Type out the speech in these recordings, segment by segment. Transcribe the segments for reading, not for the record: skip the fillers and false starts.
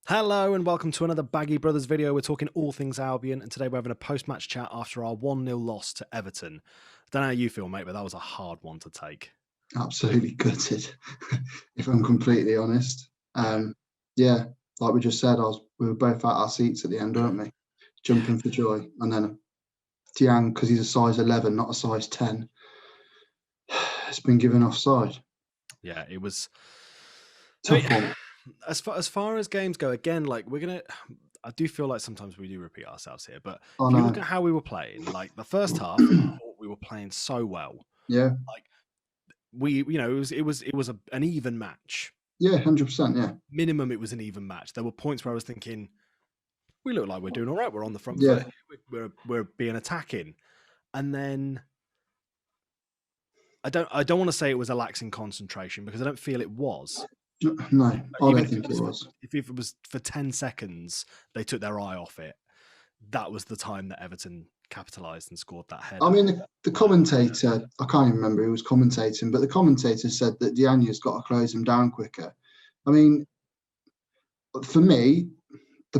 Hello and welcome to another Baggie Brothers video. We're talking all things Albion, and today we're having a post-match chat after our 1-0 loss to Everton. I don't know how you feel, mate, but that was a hard one to take. Absolutely gutted, if I'm completely honest. Yeah, like we just said, we were both at our seats at the end, weren't we? Jumping for joy. And then Diang, because he's a size 11, not a size 10, it's been given offside. Yeah, it was Tough one. As far as games go, again, like I do feel like sometimes we do repeat ourselves here, but I if you look know. at how we were playing, like the first half, I thought we were playing so well. Yeah. Like it was an even match. Yeah, 100%. Yeah. Minimum, it was an even match. There were points where I was thinking, we look like we're doing all right. We're on the front Yeah. foot. We're being attacking, and then I don't want to say it was a lax in concentration because I don't feel it was. No, I Even don't if think it was. if it was for 10 seconds, they took their eye off it. That was the time that Everton capitalised and scored that header. I mean, the commentator, I can't even remember who was commentating, but the commentator said that Diagne's got to close him down quicker. I mean, for me, the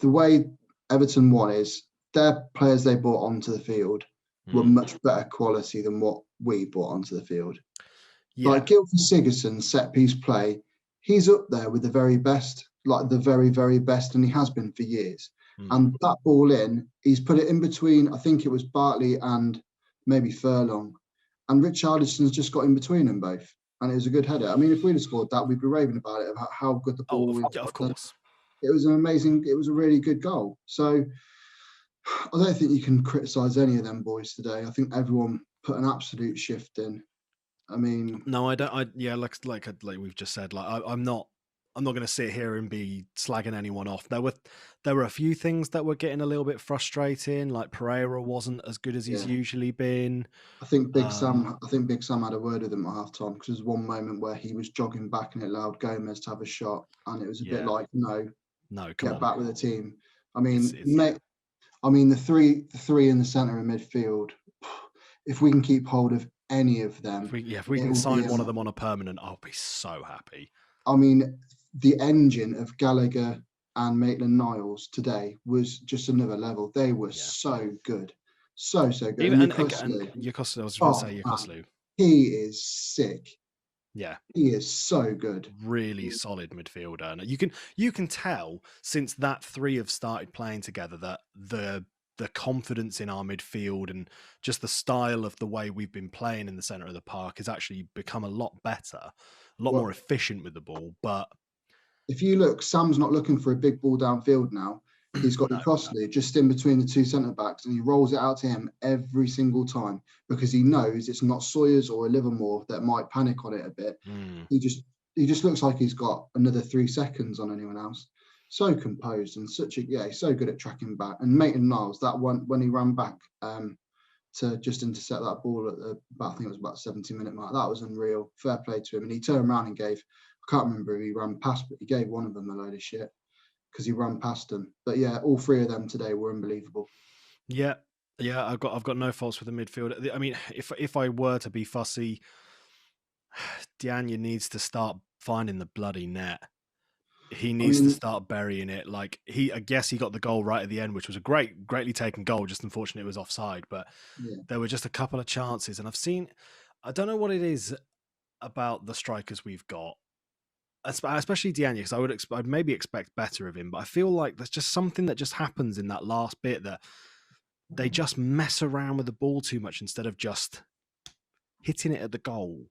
way Everton won is their players they brought onto the field were much better quality than what we brought onto the field. Yeah. Like Gylfi Sigurdsson's set piece play, he's up there with the very best, like the very, very best, and he has been for years. And that ball in, he's put it in between, I think it was Bartley and maybe Furlong. And Richarlison's just got in between them both. And it was a good header. I mean, if we'd have scored that, we'd be raving about it, about how good the ball was. Of course. It was it was a really good goal. So I don't think you can criticise any of them boys today. I think everyone put an absolute shift in. I mean, no, I don't. Like we've just said, like I'm not going to sit here and be slagging anyone off. There were a few things that were getting a little bit frustrating. Like Pereira wasn't as good as he's usually been. I think Big Sam had a word with him at half time because there's one moment where he was jogging back and it allowed Gomez to have a shot, and it was a bit like, no, get back with the team. I mean, the three in the centre and midfield. If we can keep hold of any of them, if we can sign one of them on a permanent, I'll be so happy. I mean, the engine of Gallagher and Maitland-Niles today was just another level. They were so good. So good. Even and Yokoslu, I was going to say Yokoslu. He is sick. Yeah, he is so good. Really solid midfielder. And you can tell since that three have started playing together that the confidence in our midfield and just the style of the way we've been playing in the centre of the park has actually become a lot better, a lot more efficient with the ball. But if you look, Sam's not looking for a big ball downfield now. He's got Yokoslu just in between the two centre backs, and he rolls it out to him every single time because he knows it's not Sawyers or a Livermore that might panic on it a bit. He just looks like he's got another 3 seconds on anyone else. So composed and he's so good at tracking back. And Maitland-Niles, that one when he ran back to just intercept that ball at I think it was about 70-minute mark, that was unreal. Fair play to him. And he turned around and gave, I can't remember who he ran past, but he gave one of them a load of shit because he ran past them. But yeah, all three of them today were unbelievable. Yeah, I've got no faults with the midfield. I mean, if I were to be fussy, Diagne needs to start finding the bloody net. He needs to start burying it. Like I guess he got the goal right at the end, which was a greatly taken goal. Just unfortunately, it was offside. But there were just a couple of chances, and I don't know what it is about the strikers we've got, especially Diagne, because I'd maybe expect better of him. But I feel like there's just something that just happens in that last bit that they just mess around with the ball too much instead of just hitting it at the goal.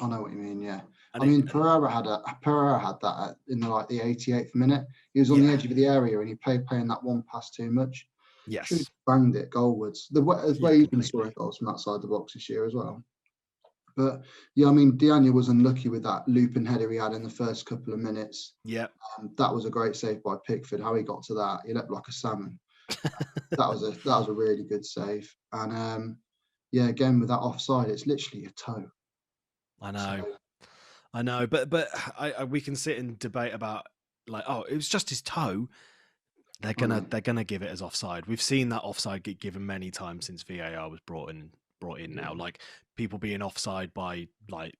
I know what you mean, yeah. Pereira had that in the 88th minute. He was on the edge of the area and he playing that one pass too much. Yes. Should have banged it goalwards. The way he's been scoring goals from outside the box this year as well. But yeah, I mean, Diagne was unlucky with that looping header he had in the first couple of minutes. Yeah. That was a great save by Pickford. How he got to that, he looked like a salmon. that was a really good save. And again with that offside, it's literally a toe. I know, but we can sit and debate about like, oh, it was just his toe. They're gonna give it as offside. We've seen that offside get given many times since VAR was brought in now. Like people being offside by like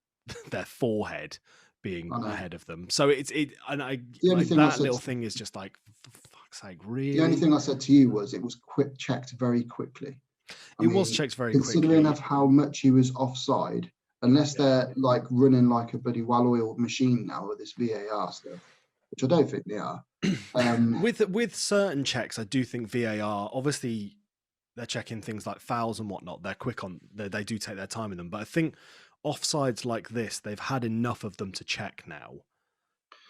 their forehead being I know. ahead of them. So The only like thing I that said, little thing is just like, for fuck's sake, the only really? thing I said to you was it was checked very quickly. I It was mean, checked very considering quickly. of how much he was offside, unless they're like running like a bloody well-oiled machine now with this VAR stuff, which I don't think they are. With certain checks, I do think VAR, obviously they're checking things like fouls and whatnot. They're quick on, they do take their time in them. But I think offsides like this, they've had enough of them to check now,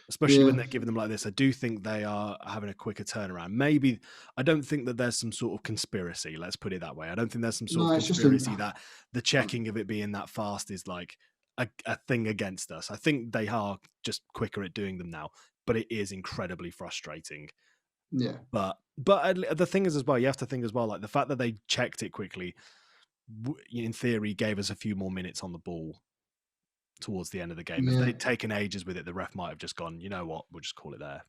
especially Yeah, when they're giving them like this. I do think they are having a quicker turnaround. Maybe, I don't think that there's some sort of conspiracy. Let's put it that way. I don't think there's some sort no, of it's just a conspiracy that the checking of it being that fast is like a thing against us. I think they are just quicker at doing them now, but it is incredibly frustrating. yeah, But the thing is as well, you have to think as well, like the fact that they checked it quickly, in theory, gave us a few more minutes on the ball towards the end of the game. If yeah, they'd taken ages with it, the ref might have just gone, you know what, we'll just call it there.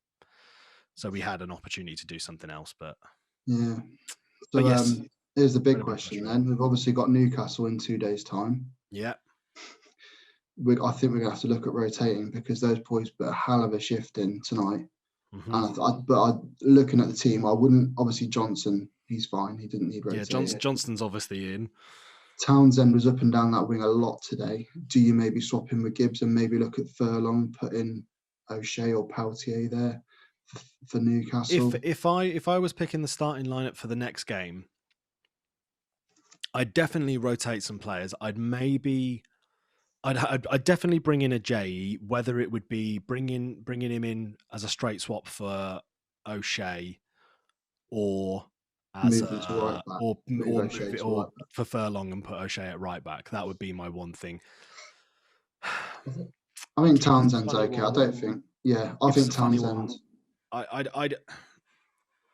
So we had an opportunity to do something else, yeah. but So yes, here's the big incredibly question frustrating. then. We've obviously got Newcastle in 2 days' time. Yeah. I think we're gonna have to look at rotating because those boys put a hell of a shift in tonight. Mm-hmm. Looking at the team, I wouldn't. Obviously, Johnson, he's fine. He didn't need Yeah, rotating. Johnston's obviously in. Townsend was up and down that wing a lot today. Do you maybe swap him with Gibbs and maybe look at Furlong, put in O'Shea or Peltier there for Newcastle? If I was picking the starting lineup for the next game, I'd definitely rotate some players. I'd definitely bring in a J, whether it would be bringing him in as a straight swap for O'Shea, or as Move him to right a back, or move move O'Shea it, to right or for Furlong and put O'Shea at right back. That would be my one thing. back. I think Gibbs is a Townsend's funny okay. I one. don't think. Yeah, I Gibbs is think a funny one. Townsend. I'd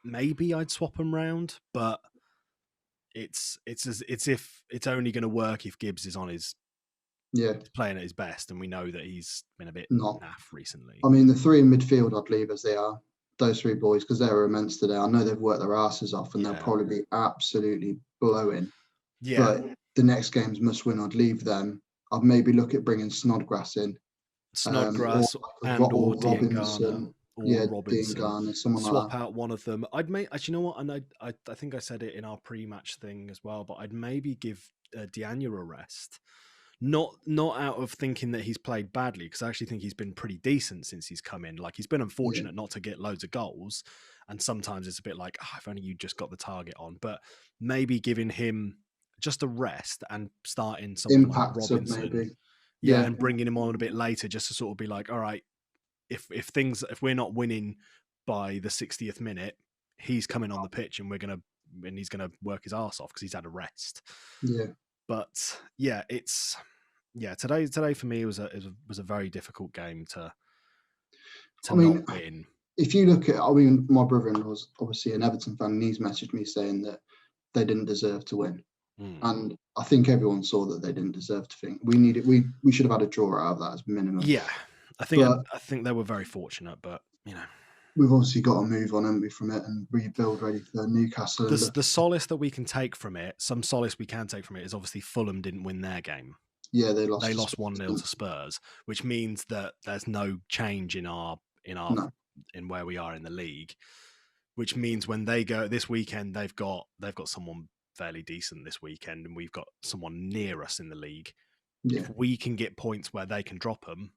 maybe I'd swap him round, but it's if it's only going to work if Gibbs is on his Yeah, playing at his best, and we know that he's been a bit not. naff recently. I mean, the three in midfield, I'd leave as they are. Those three boys, because they were immense today. I know they've worked their asses off, and they'll probably be absolutely blowing. Yeah. But the next game's must win. I'd leave them. I'd maybe look at bringing Snodgrass in. Snodgrass or Robinson. or Robinson. Diangana, someone Swap like out one of them. I'd make, actually, you know what? And I think I said it in our pre-match thing as well, but I'd maybe give Dianya a rest. Not out of thinking that he's played badly, because I actually think he's been pretty decent since he's come in. Like, he's been unfortunate not to get loads of goals, and sometimes it's a bit like, if only you just got the target on. But maybe giving him just a rest and starting someone like Robinson, maybe. and bringing him on a bit later, just to sort of be like, all right, if we're not winning by the 60th minute, he's coming on the pitch and he's gonna work his arse off because he's had a rest. Yeah. But yeah, today for me was a very difficult game to not win. If you look at, my brother-in-law's obviously an Everton fan, and he's messaged me saying that they didn't deserve to win. And I think everyone saw that they didn't deserve to think. We should have had a draw out of that as minimum. Yeah, I think they were very fortunate, but we've obviously got to move on, haven't we, from it and rebuild ready for Newcastle. The solace that we can take from it, some solace we can take from it, is obviously Fulham didn't win their game. Yeah, they lost 1-0 to Spurs, which means that there's no change in where we are in the league. Which means when they go this weekend, they've got someone fairly decent this weekend, and we've got someone near us in the league. Yeah. If we can get points where they can drop them,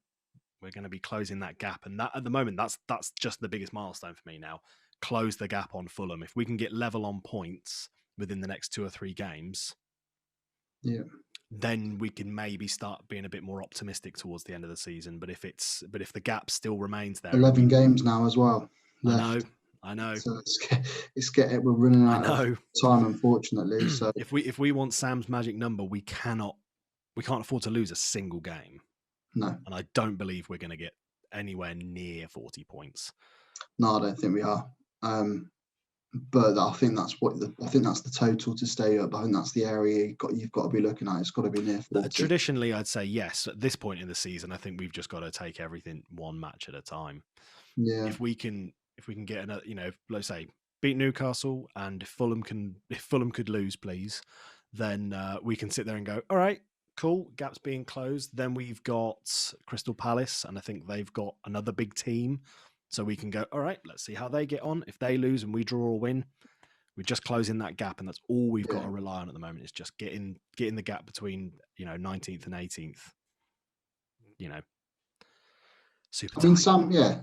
we're going to be closing that gap. And that, at the moment, that's just the biggest milestone for me now. Close the gap on Fulham. If we can get level on points within the next 2 or 3 games, then we can maybe start being a bit more optimistic towards the end of the season. But if the gap still remains there, 11 games now as well. I know. So we're running out of time, unfortunately. So if we want Sam's magic number, we can't afford to lose a single game. No. And I don't believe we're going to get anywhere near 40 points. No, I don't think we are. But I think that's the total to stay up. I think that's the area you've got to be looking at. It's got to be near 40. Traditionally, I'd say yes. At this point in the season, I think we've just got to take everything one match at a time. Yeah. If we can get another, let's say beat Newcastle, and if Fulham could lose, please, then we can sit there and go, all right, cool. Gap's being closed. Then we've got Crystal Palace, and I think they've got another big team. So we can go, all right, let's see how they get on. If they lose and we draw or win, we're just closing that gap, and that's all we've got to rely on at the moment is just getting the gap between 19th and 18th. Super. I mean,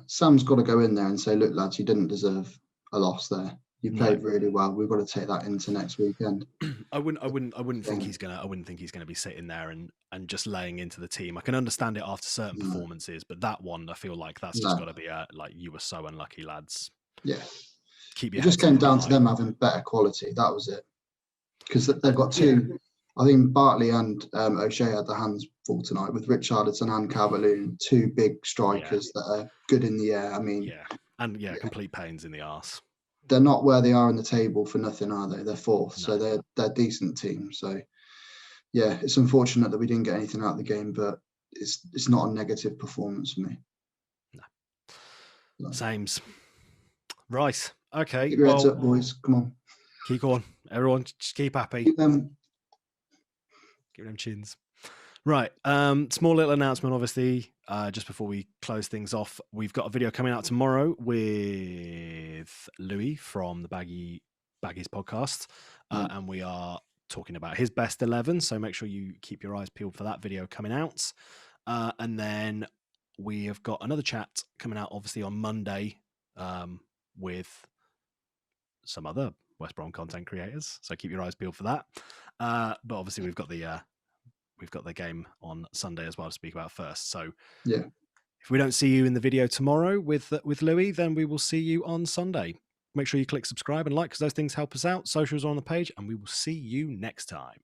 Sam's got to go in there and say, look, lads, you didn't deserve a loss there. You played really well. We've got to take that into next weekend. I wouldn't think he's gonna be sitting there and just laying into the team. I can understand it after certain performances, but that one, I feel like that's just got to be like, you were so unlucky, lads. Yeah. Keep your it just came down to them having better quality. That was it. Because they've got two. I think Bartley and O'Shea had their hands full tonight with Richarlison and Calvert-Lewin, two big strikers that are good in the air. I mean, complete pains in the arse. They're not where they are in the table for nothing, are they? They're fourth, so they're a decent team. So yeah, it's unfortunate that we didn't get anything out of the game, but it's not a negative performance for me. No. Sames. Right. Okay. Keep your heads up, boys. Come on. Keep going. Everyone, just keep happy. Keep them chins. Right. Small little announcement, obviously, just before we close things off. We've got a video coming out tomorrow with Louis from the Baggies podcast. And we are talking about his best 11. So make sure you keep your eyes peeled for that video coming out. And then we have got another chat coming out, obviously, on Monday with some other West Brom content creators. So keep your eyes peeled for that. But obviously we've got the game on Sunday as well to speak about first. So if we don't see you in the video tomorrow with Louis, then we will see you on Sunday. Make sure you click subscribe and like, because those things help us out. Socials are on the page, and we will see you next time.